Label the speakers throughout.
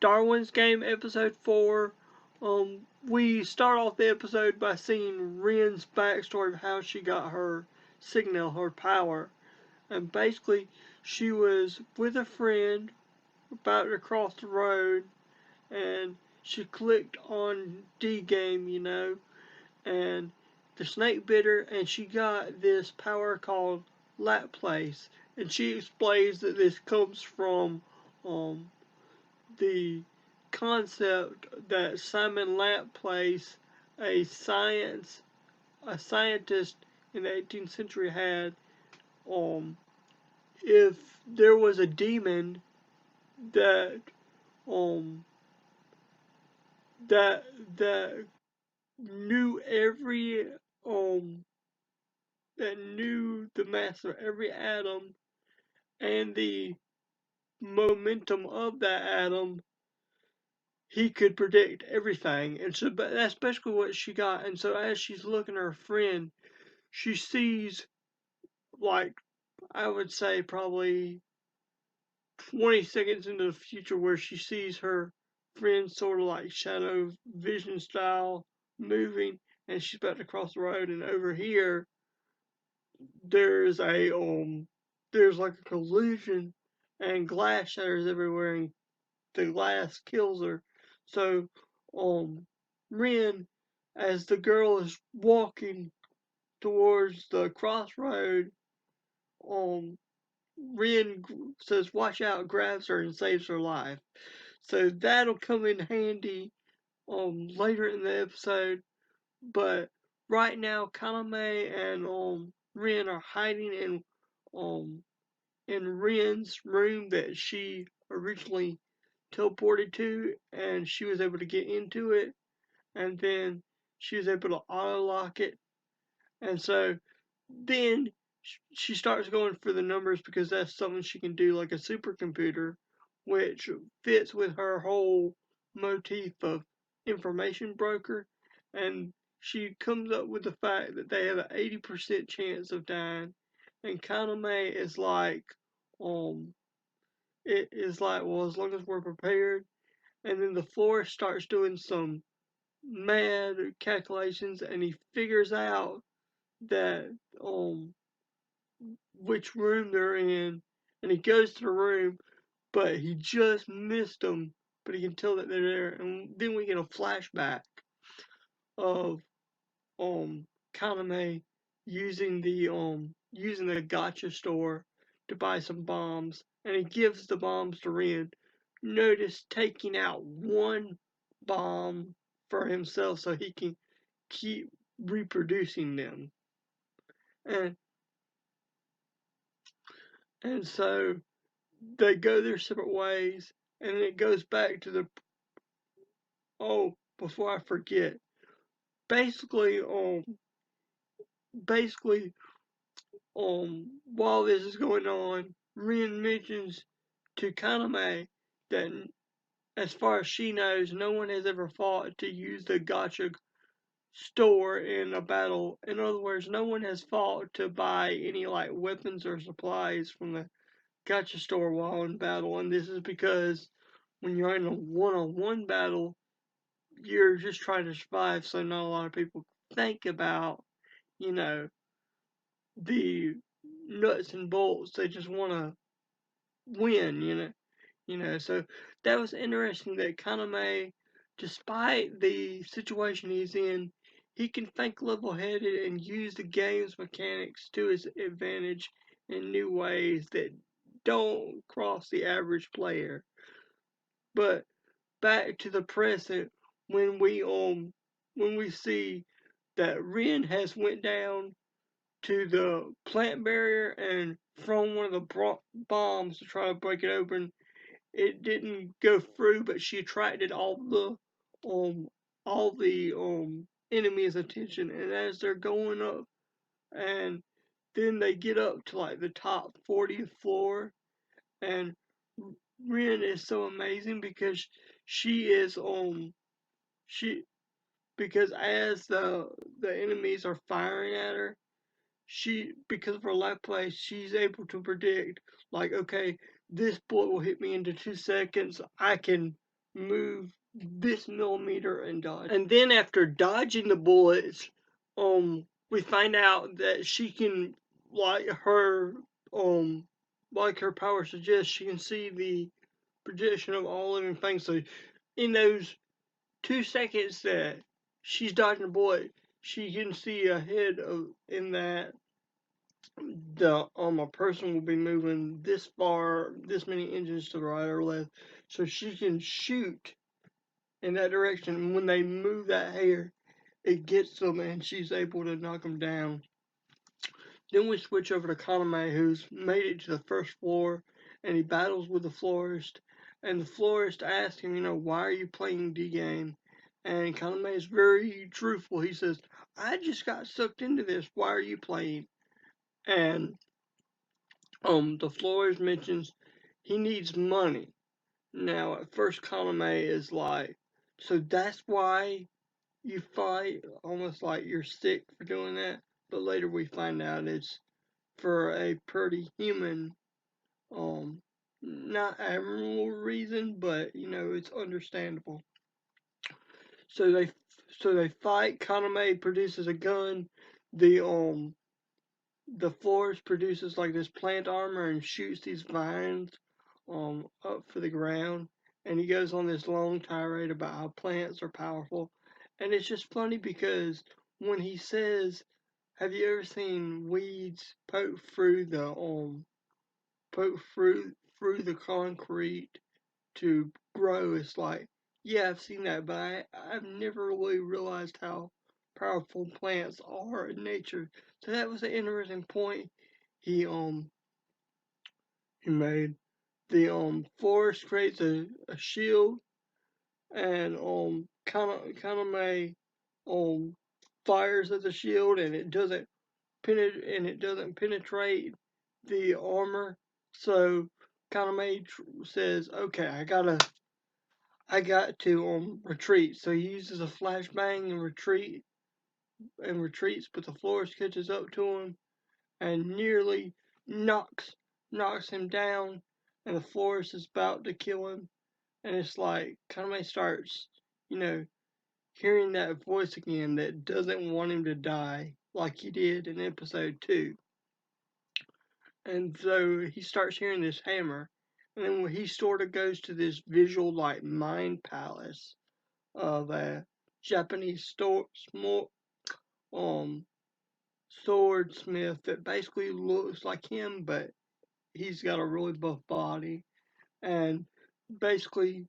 Speaker 1: Darwin's Game, episode 4. We start off the episode by seeing Ren's backstory of how she got her signal, her power. And basically, she was with a friend about to cross the road, and she clicked on D game, and the snake bit her, and she got this power called Laplace. And she explains that this comes from um, the concept that Simon Laplace, a science a scientist in the 18th century, had. Um, if there was a demon that um that that knew every um that knew the mass of every atom and the momentum of that atom, he could predict everything. And so, but that's basically what she got. And so, as she's looking at her friend, she sees, like, I would say probably 20 seconds into the future, where she sees her friend sort of like shadow vision style moving, and she's about to cross the road. And over here, there's a there's like a collision, and glass shatters everywhere, and the glass kills her. So, um, Ren, as the girl is walking towards the crossroad, um, Ren says, "Watch out!" grabs her and saves her life. So that'll come in handy later in the episode. But right now, Kaname and Ren are hiding um in Ren's room that she originally teleported to, and she was able to get into it, and then she was able to auto lock it. And so then she starts going for the numbers, because that's something she can do like a supercomputer, which fits with her whole motif of information broker. And she comes up with the fact that they have an 80% chance of dying, and Kaname is like, um, it is like, well, as long as we're prepared. And then the florist starts doing some mad calculations, and he figures out that which room they're in, and he goes to the room, but he just missed them. But he can tell that they're there, and then we get a flashback of Kaname using the gotcha store to buy some bombs, and he gives the bombs to Ren. Notice taking out one bomb for himself so he can keep reproducing them. And and so they go their separate ways, and it goes back to the, oh, before I forget, basically basically while this is going on, Rin mentions to Kaname that, as far as she knows, no one has ever fought to use the gotcha store in a battle. In other words, no one has fought to buy any like weapons or supplies from the gotcha store while in battle. And this is because when you're in a one-on-one battle, you're just trying to survive, so not a lot of people think about, you know, the nuts and bolts. They just want to win, So that was interesting that Kaname, despite the situation he's in, he can think level-headed and use the game's mechanics to his advantage in new ways that don't cross the average player. But back to the present, when we see that Ren has went down to the plant barrier and thrown one of the bombs to try to break it open. It didn't go through, but she attracted um all the enemies' attention. And as they're going up, and then they get up to like the top 40th floor, and Ren is so amazing because she is she because as the enemies are firing at her, she, because of her life play, she's able to predict, like, okay, this bullet will hit me into 2 seconds. I can move this millimeter and dodge. And then after dodging the bullets, we find out that she can, like her power suggests, she can see the projection of all living things. So in those 2 seconds that she's dodging a bullet, she can see ahead of in that a person will be moving this far, this many inches to the right or left, so she can shoot in that direction. And when they move that hair, it gets them, and she's able to knock them down. Then we switch over to Kaname, who's made it to the first floor, and he battles with the florist. And the florist asks him, why are you playing D game? And Kaname is very truthful. He says, I just got sucked into this. Why are you playing? And the florist mentions he needs money. Now, at first, Kaname is like, so that's why you fight? Almost like you're sick for doing that. But later we find out it's for a pretty human, not admirable reason, but, it's understandable. So they fight. Kaname produces a gun. The forest produces like this plant armor and shoots these vines up for the ground, and he goes on this long tirade about how plants are powerful. And it's just funny because when he says, have you ever seen weeds poke through the concrete to grow? It's like, yeah, I've seen that, but I've never really realized how powerful plants are in nature. So that was an interesting point he he made. The forest creates a shield, and Kaname fires at the shield, and it doesn't penetrate the armor. So Kaname says, okay, I got to retreat. So he uses a flashbang and retreats, but the florist catches up to him and nearly knocks him down, and the florist is about to kill him. And it's like Kaname starts, hearing that voice again that doesn't want him to die like he did in episode 2. And so he starts hearing this hammer, and then he sort of goes to this visual like mind palace of a Japanese swordsmith that basically looks like him, but he's got a really buff body. And basically,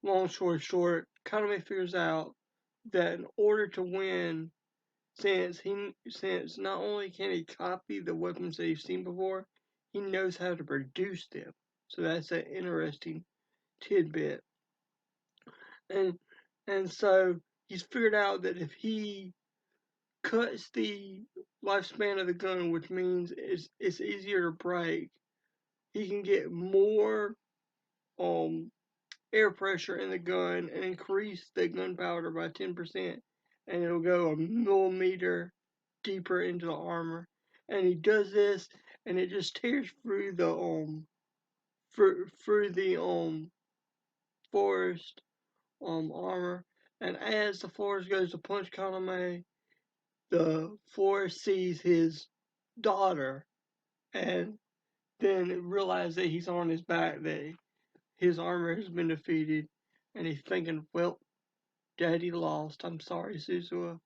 Speaker 1: long story short, Kaname figures out that in order to win, since not only can he copy the weapons that he's seen before, he knows how to produce them. So that's an interesting tidbit. And so he's figured out that if he cuts the lifespan of the gun, which means it's easier to break, he can get more air pressure in the gun and increase the gunpowder by 10%, and it'll go a millimeter deeper into the armor. And he does this, and it just tears through the forest armor. And as the forest goes to punch Kaname, the forest sees his daughter, and then it realizes that he's on his back, that his armor has been defeated, and he's thinking, well, Daddy lost. I'm sorry, Suzuha.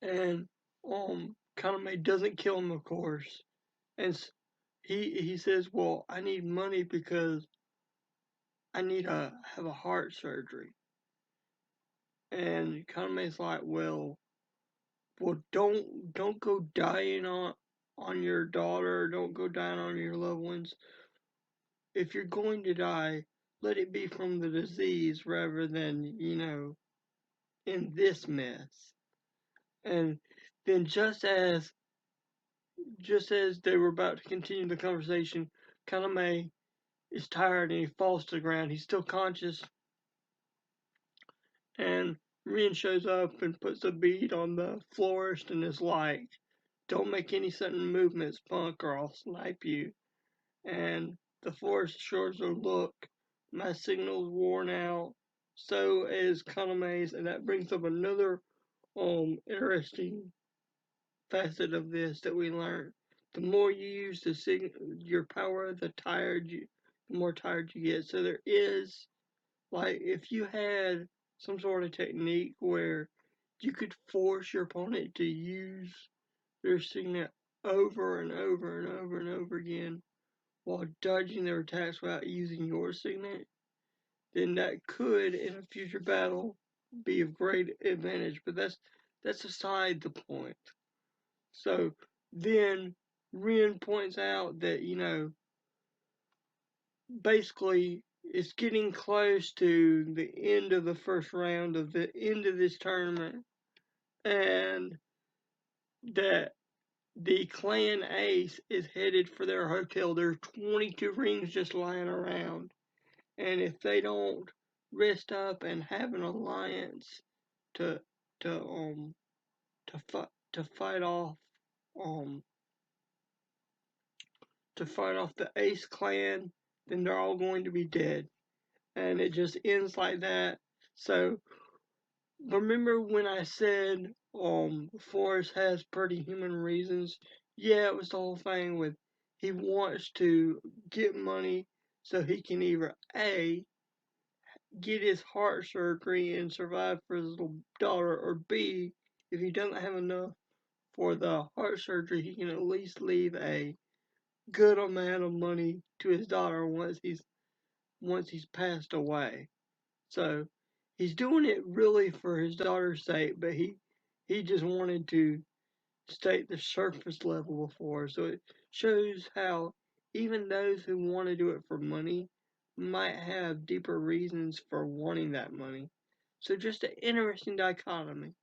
Speaker 1: And Kaname doesn't kill him, of course. And he says, well, I need money because I need to have a heart surgery. And Kaname's like, well, don't go dying on your daughter. Don't go dying on your loved ones. If you're going to die, let it be from the disease rather than, in this mess. And then just as they were about to continue the conversation, Kaname is tired and he falls to the ground. He's still conscious, and Rin shows up and puts a bead on the florist and is like, don't make any sudden movements, punk, or I'll snipe you. And the florist assures her, look, my signal's worn out. So is Kaname's, and that brings up another interesting facet of this that we learned. The more you use your power, the more tired you get. So there is, like, if you had some sort of technique where you could force your opponent to use their signet over and over and over and over again while dodging their attacks without using your signet, then that could, in a future battle, be of great advantage. But that's aside the point. So then Ren points out that, basically it's getting close to the end of the first round of the end of this tournament, and that the clan ace is headed for their hotel. There's 22 rings just lying around, and if they don't rest up and have an alliance to to um to fight off um the Ace clan, then they're all going to be dead. And it just ends like that. So remember when I said Forrest has pretty human reasons? Yeah, it was the whole thing with he wants to get money so he can either A, get his heart surgery and survive for his little daughter, or B, if he doesn't have enough for the heart surgery, he can at least leave a good amount of money to his daughter once he's passed away. So he's doing it really for his daughter's sake, but he just wanted to stay at the surface level before. So it shows how even those who want to do it for money might have deeper reasons for wanting that money. So just an interesting dichotomy.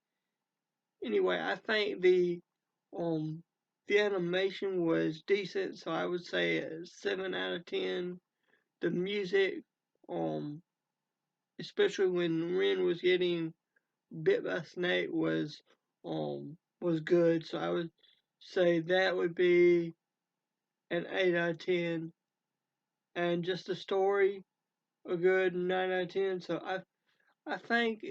Speaker 1: Anyway, I think um the animation was decent, so I would say a 7 out of 10. The music, um, especially when Ren was getting bit by a snake, was good. So I would say that would be an 8 out of 10, and just the story a good 9 out of 10. So I think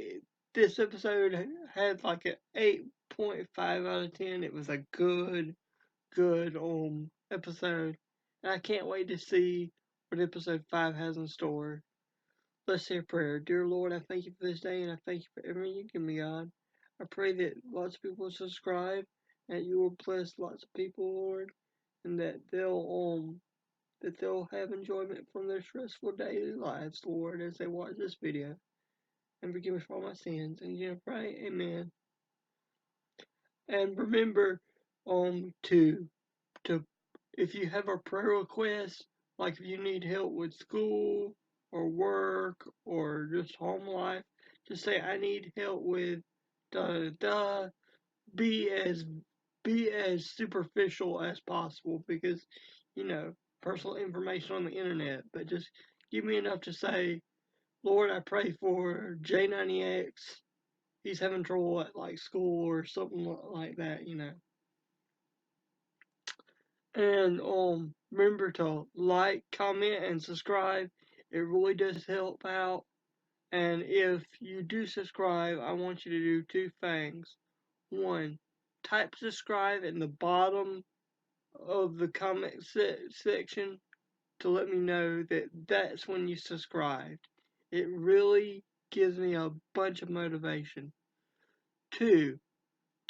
Speaker 1: this episode had like an 8.5 out of 10. It was a good episode, and I can't wait to see what episode 5 has in store. Let's say a prayer. Dear Lord, I thank you for this day, and I thank you for everything you give me, God. I pray that lots of people will subscribe, and that you will bless lots of people, Lord, and that they'll have enjoyment from their stressful daily lives, Lord, as they watch this video. And forgive me for all my sins. And you pray, Amen. And remember, to if you have a prayer request, like if you need help with school or work or just home life, just say I need help with da da da. Be as be as superficial as possible, because personal information on the internet. But just give me enough to say, Lord, I pray for J90X. He's having trouble at like school or something like that. And remember to like, comment, and subscribe. It really does help out. And if you do subscribe, I want you to do two things. One, type subscribe in the bottom of the comment section to let me know that that's when you subscribed. It really gives me a bunch of motivation. Two,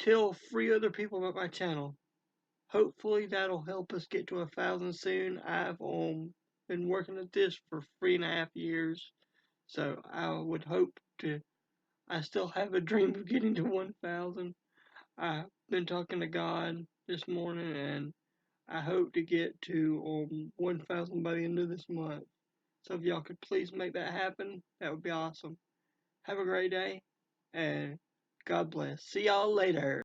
Speaker 1: tell 3 other people about my channel. Hopefully that'll help us get to 1,000 soon. I've been working at this for 3.5 years, so I would hope to. I still have a dream of getting to 1,000. I've been talking to God this morning, and I hope to get to 1,000 by the end of this month. So if y'all could please make that happen, that would be awesome. Have a great day, and God bless. See y'all later.